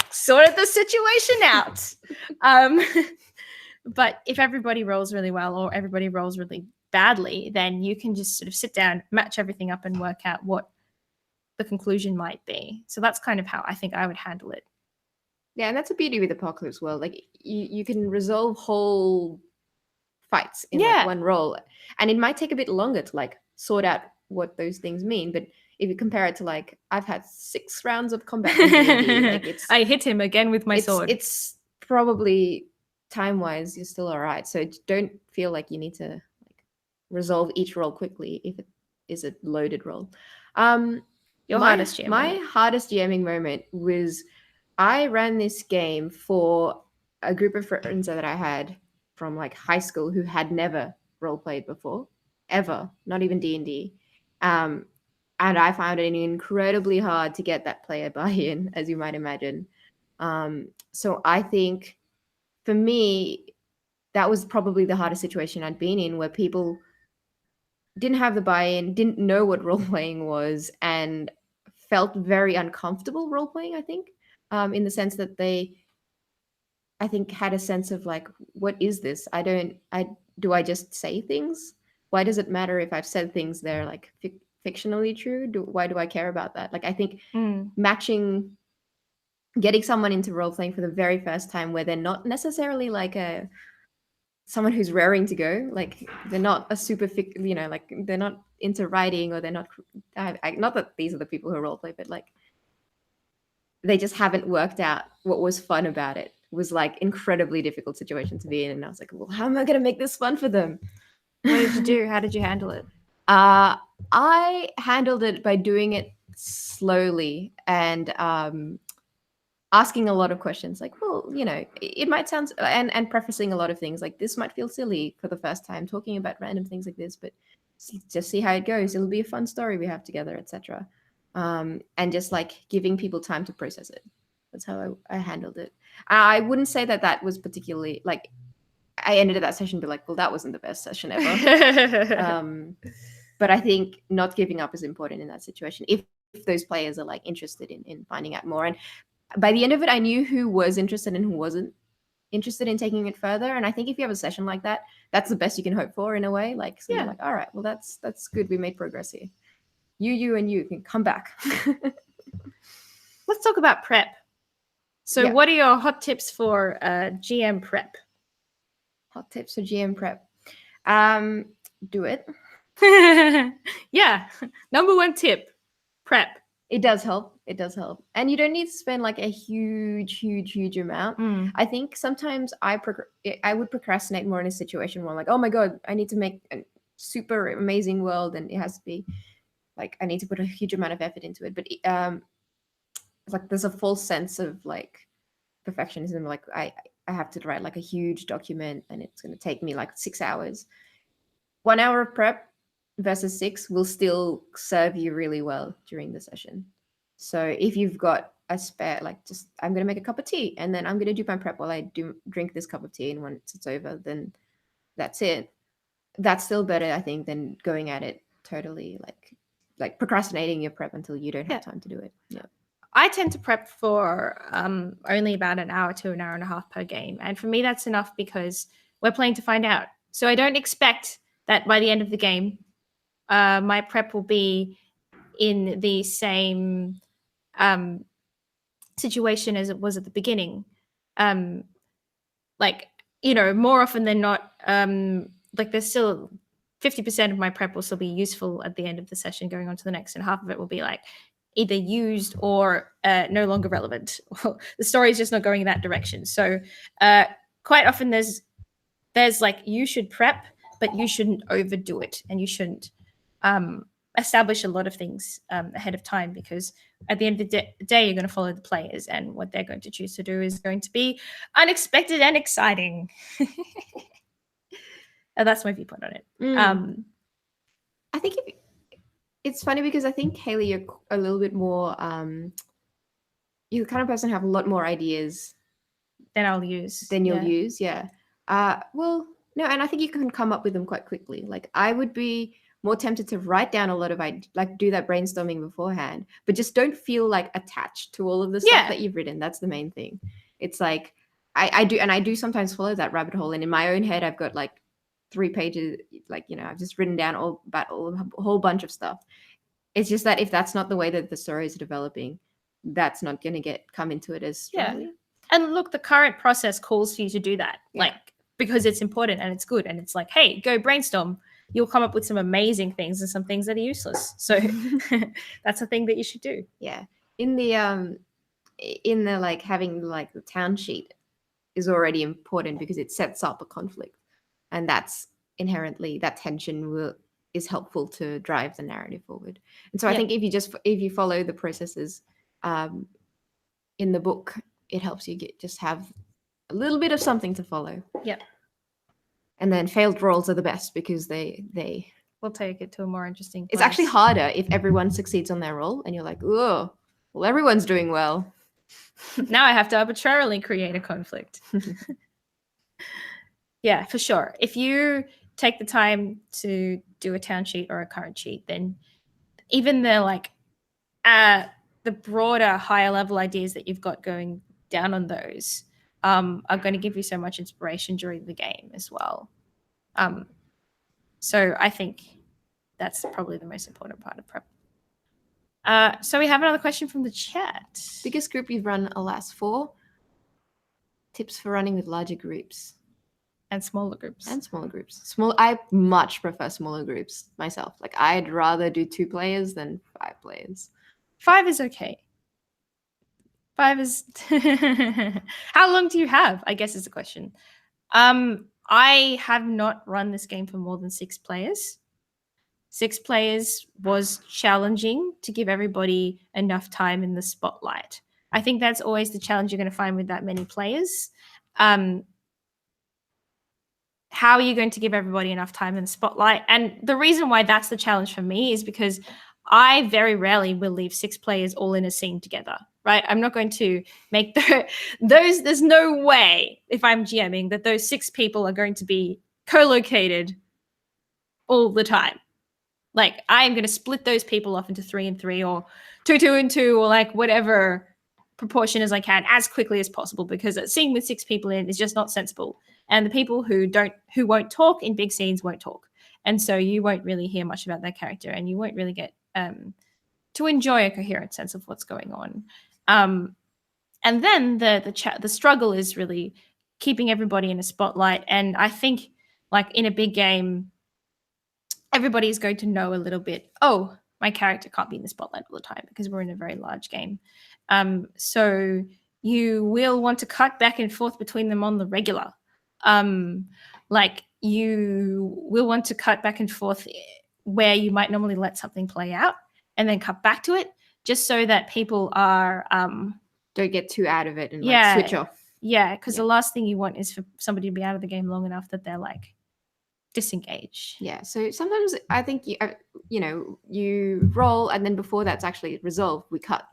sorted the situation out. But if everybody rolls really well or everybody rolls really badly, then you can just sort of sit down, match everything up, and work out what the conclusion might be. So that's kind of how I think I would handle it. Yeah, and that's the beauty with Apocalypse World. Like, you can resolve whole fights in like one roll, and it might take a bit longer to like sort out what those things mean. But if you compare it to like, I've had 6 rounds of combat in D&D, like I hit him again with my sword. It's probably time-wise you're still all right. So don't feel like you need to like resolve each roll quickly if it is a loaded roll. Your hardest GM my hardest GMing moment was I ran this game for a group of friends that I had from like high school who had never role played before, ever, not even D&D. And I found it incredibly hard to get that player buy-in, as you might imagine. So I think for me, that was probably the hardest situation I'd been in, where people didn't have the buy-in, didn't know what role-playing was, and felt very uncomfortable role-playing, I think, in the sense that they, I think, had a sense of like, what is this? Do I just say things? Why does it matter if I've said things they're like fictionally true, why do I care about that? Like, I think Mm. getting someone into role playing for the very first time, where they're not necessarily like someone who's raring to go, like they're not a super like they're not into writing, or they're not not that these are the people who role play, but like they just haven't worked out what was fun about it. It was like incredibly difficult situation to be in, and I was like, well, how am I going to make this fun for them? What did you do? How did you handle it? I handled it by doing it slowly and asking a lot of questions, like, well, it might sound, and prefacing a lot of things, like, this might feel silly for the first time talking about random things like this, but just see how it goes. It'll be a fun story we have together, etc. And just like giving people time to process it. That's how I handled it. I wouldn't say that was particularly like, I ended that session be like, well, that wasn't the best session ever. But I think not giving up is important in that situation, if those players are like interested in finding out more. And by the end of it, I knew who was interested and who wasn't interested in taking it further. And I think if you have a session like that, that's the best you can hope for, in a way. Like, so you're like, all right, well, that's good. We made progress here. You can come back. Let's talk about prep. So what are your hot tips for GM prep? Hot tips for GM prep. Do it. Yeah. Number one tip, prep. It does help. And you don't need to spend like a huge amount. I think sometimes I would procrastinate more in a situation where I'm like, oh my God, I need to make a super amazing world, and it has to be like, I need to put a huge amount of effort into it. But it's like there's a false sense of like perfectionism. Like I have to write like a huge document, and it's going to take me like 6 hours. 1 hour of prep versus 6 will still serve you really well during the session. So if you've got a spare, like, just, I'm going to make a cup of tea, and then I'm going to do my prep while I drink this cup of tea, and once it's over, then that's it. That's still better, I think, than going at it totally like procrastinating your prep until you don't have time to do it. Yeah. I tend to prep for only about an hour to an hour and a half per game. And for me, that's enough because we're playing to find out. So I don't expect that by the end of the game, my prep will be in the same situation as it was at the beginning. Like, more often than not, like, there's still 50% of my prep will still be useful at the end of the session going on to the next, and half of it will be like either used or no longer relevant. The story is just not going in that direction. So quite often there's like, you should prep, but you shouldn't overdo it, and you shouldn't establish a lot of things ahead of time, because at the end of the day, you're going to follow the players, and what they're going to choose to do is going to be unexpected and exciting. And that's my viewpoint on it. I think it's funny because I think, Haley, you're a little bit more, you're the kind of person who have a lot more ideas than you'll use. Yeah. Well, no, and I think you can come up with them quite quickly. Like, I would be more tempted to write down a lot of ideas, like do that brainstorming beforehand, but just don't feel like attached to all of the stuff that you've written. That's the main thing. It's like, I do sometimes follow that rabbit hole, and in my own head, I've got like 3 pages, like, I've just written down a whole bunch of stuff. It's just that if that's not the way that the story is developing, that's not going to come into it as strongly. Yeah. And look, the current process calls for you to do that, like, because it's important and it's good, and it's like, hey, go brainstorm. You'll come up with some amazing things and some things that are useless. So that's a thing that you should do. Yeah. In the like, having like the town sheet is already important because it sets up a conflict, and that's inherently, that tension is helpful to drive the narrative forward. And so I think if you follow the processes in the book, it helps you just have a little bit of something to follow. Yeah. And then failed rolls are the best because they will take it to a more interesting place. It's actually harder if everyone succeeds on their roll and you're like, oh, well, everyone's doing well. Now I have to arbitrarily create a conflict. Yeah, for sure. If you take the time to do a town sheet or a current sheet, then even the the broader, higher level ideas that you've got going down on those are going to give you so much inspiration during the game as well. So I think that's probably the most important part of prep. So we have another question from the chat. Biggest group you've run, alas, for? Tips for running with larger groups. And smaller groups. I much prefer smaller groups myself. Like, I'd rather do 2 players than 5 players. 5 is okay. 5 is... How long do you have, I guess is the question. I have not run this game for more than 6 players. 6 players was challenging to give everybody enough time in the spotlight. I think that's always the challenge you're going to find with that many players. How are you going to give everybody enough time in the spotlight? And the reason why that's the challenge for me is because I very rarely will leave 6 players all in a scene together, right? I'm not going to make those, there's no way if I'm GMing that those 6 people are going to be co-located all the time. Like, I'm going to split those people off into 3 and 3 or 2, 2 and 2 or like whatever proportion as I can as quickly as possible, because seeing with 6 people in is just not sensible. And the people who won't talk in big scenes won't talk. And so you won't really hear much about their character, and you won't really get to enjoy a coherent sense of what's going on. And then the struggle is really keeping everybody in a spotlight. And I think, like, in a big game, everybody is going to know a little bit, oh, my character can't be in the spotlight all the time because we're in a very large game. So you will want to cut back and forth between them on the regular. Like, you will want to cut back and forth where you might normally let something play out and then cut back to it, just so that people are don't get too out of it and like switch off. Yeah, because the last thing you want is for somebody to be out of the game long enough that they're like disengaged. Yeah, so sometimes I think you roll, and then before that's actually resolved, we cut,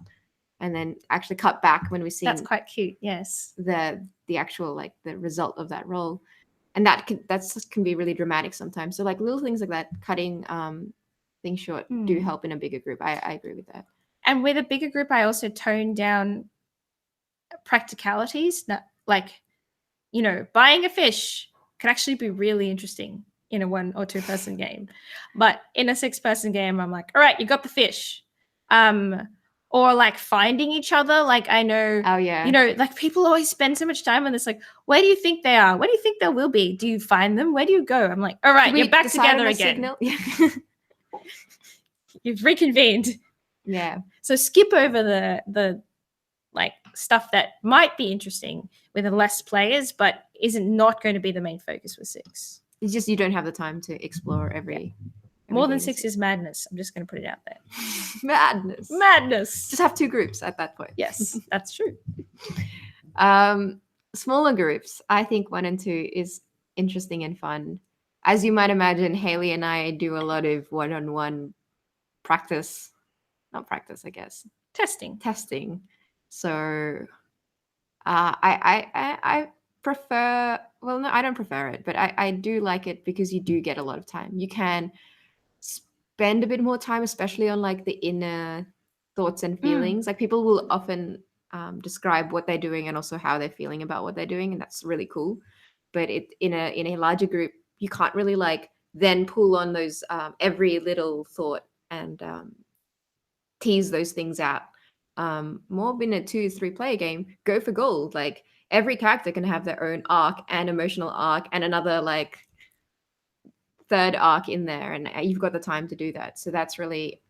and then actually cut back when we see. That's quite cute. Yes. The actual, like, the result of that roll, and that can be really dramatic sometimes. So like little things like that, cutting things short do help in a bigger group. I agree with that. And with a bigger group, I also tone down practicalities. Like, buying a fish can actually be really interesting in a 1 or 2 person game, but in a 6 person game, I'm like, all right, you got the fish. Or like finding each other. Like, I know, like, people always spend so much time on this. Like, where do you think they are? Where do you think they will be? Do you find them? Where do you go? I'm like, all right, you're back together again. You've reconvened. Yeah. So skip over the like stuff that might be interesting with less players, but isn't not going to be the main focus with 6. It's just you don't have the time to explore every. More than 6 is madness. I'm just going to put it out there. Madness. Just have 2 groups at that point. Yes, that's true. Smaller groups. I think 1 and 2 is interesting and fun. As you might imagine, Haley and I do a lot of one-on-one practice. Not practice, I guess. Testing. So I prefer. Well, no, I don't prefer it, but I do like it because you do get a lot of time. You can spend a bit more time, especially on like the inner thoughts and feelings. Like, people will often describe what they're doing and also how they're feeling about what they're doing, and that's really cool. But in a larger group, you can't really like then pull on those every little thought and tease those things out. More in a 2-3 player game, go for gold. Like, every character can have their own arc and emotional arc and another like 3rd arc in there, and you've got the time to do that. So that's really,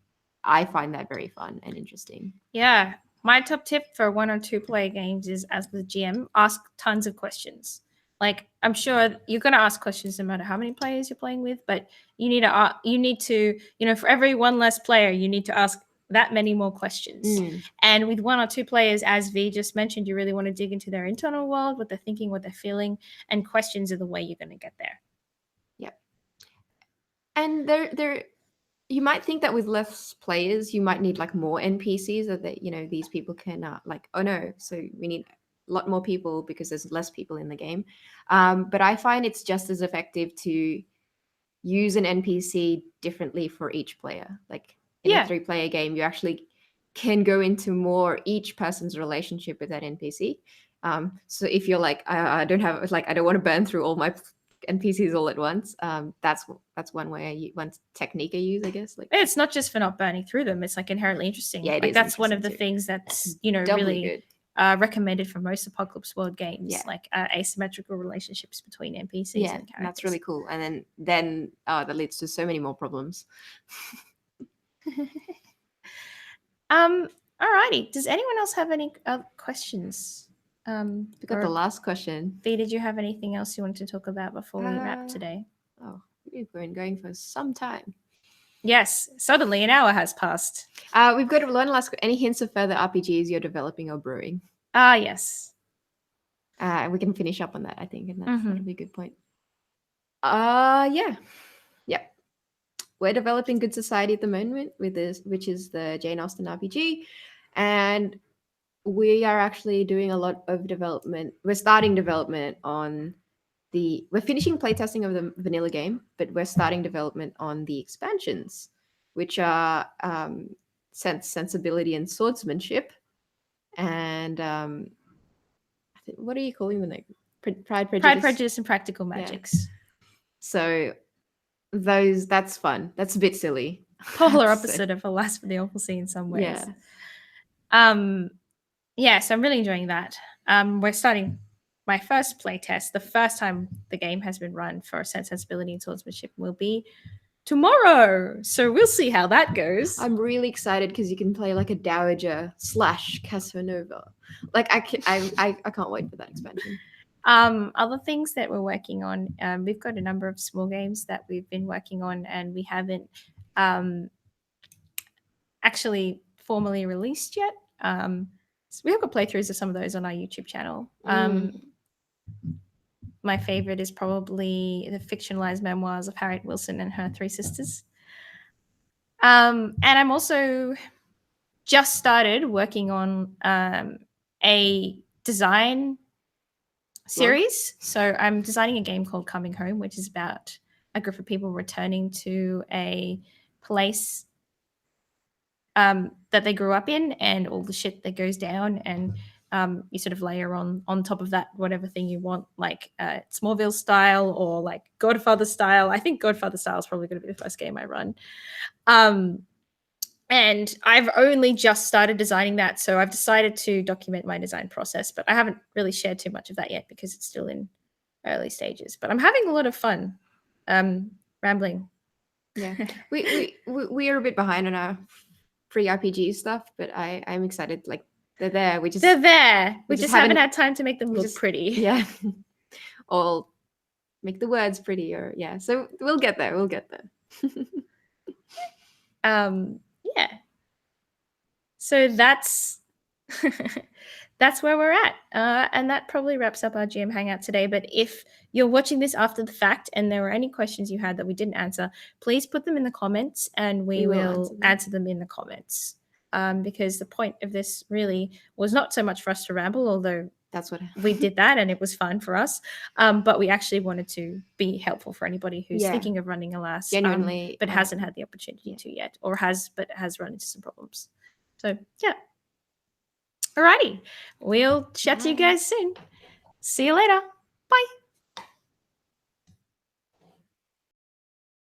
I find that very fun and interesting. Yeah. My top tip for 1 or 2 player games is, as the GM, ask tons of questions. Like, I'm sure you're going to ask questions no matter how many players you're playing with, but you need to, for every 1 less player, you need to ask that many more questions. And with 1 or 2 players, as V just mentioned, you really want to dig into their internal world, what they're thinking, what they're feeling, and questions are the way you're going to get there. Yep. And there you might think that with less players, you might need like more NPCs, so that these people can like, oh no, so we need a lot more people because there's less people in the game. But I find it's just as effective to use an NPC differently for each player. Like, in a 3-player game, you actually can go into more each person's relationship with that NPC. So if you're like, I don't want to burn through all my NPCs all at once. That's one way, one technique I use, I guess. Like, it's not just for not burning through them; it's like inherently interesting. Yeah, it like is that's one of the interesting things that's doubly really good. Recommended for most Apocalypse World games, Yeah. like asymmetrical relationships between NPCs Yeah, and characters. and that's really cool. And then that leads to so many more problems. Alrighty. Does anyone else have any questions? We got the last question. V, did you have anything else you wanted to talk about before we wrap today? Oh, we've been going for some time. Yes, suddenly an hour has passed. We've got one last. Any hints of further RPGs you're developing or brewing? Yes. We can finish up on that, I think, and that'll be a good point. Yeah. Yep. We're developing Good Society at the moment with this, which is the Jane Austen RPG, and we are actually doing a lot of development. We're starting development on we're finishing playtesting of the vanilla game, but we're starting development on the expansions, which are sensibility and swordsmanship, and what are you calling them? Like Pride, Prejudice, and Practical Magics. Yeah. So that's fun. That's a bit silly. Polar opposite of Alas for the Awful in some ways. Yeah. Yes, I'm really enjoying that. We're starting my first playtest. The first time the game has been run for sensibility and swordsmanship will be tomorrow. So we'll see how that goes. I'm really excited because you can play like a dowager / Casanova. Like I can't wait for that expansion. Other things that we're working on, we've got a number of small games that we've been working on and we haven't actually formally released yet. So we have got playthroughs of some of those on our YouTube channel. My favorite is probably the fictionalized memoirs of Harriet Wilson and her three sisters. And I'm also just started working on a design series. So I'm designing a game called Coming Home, which is about a group of people returning to a place that they grew up in and all the shit that goes down, and you sort of layer on top of that whatever thing you want, like Smallville style or like Godfather style. I think Godfather style is probably going to be the first game I run. And I've only just started designing that, so I've decided to document my design process, but I haven't really shared too much of that yet because it's still in early stages. But I'm having a lot of fun rambling. Yeah, we are a bit behind on our pre-RPG stuff, but I'm excited. Like they're there. We just haven't had time to make them look pretty. Yeah, or make the words pretty, or yeah. So we'll get there. Yeah. So that's where we're at. And that probably wraps up our GM Hangout today. But if you're watching this after the fact and there were any questions you had that we didn't answer, please put them in the comments and we will answer them in the comments. Because the point of this really was not so much for us to ramble, although that's what we did that and it was fun for us. But we actually wanted to be helpful for anybody who's thinking of running Alas, genuinely, but hasn't had the opportunity to yet, or has run into some problems. So yeah. Alrighty. We'll chat to you guys soon. See you later. Bye.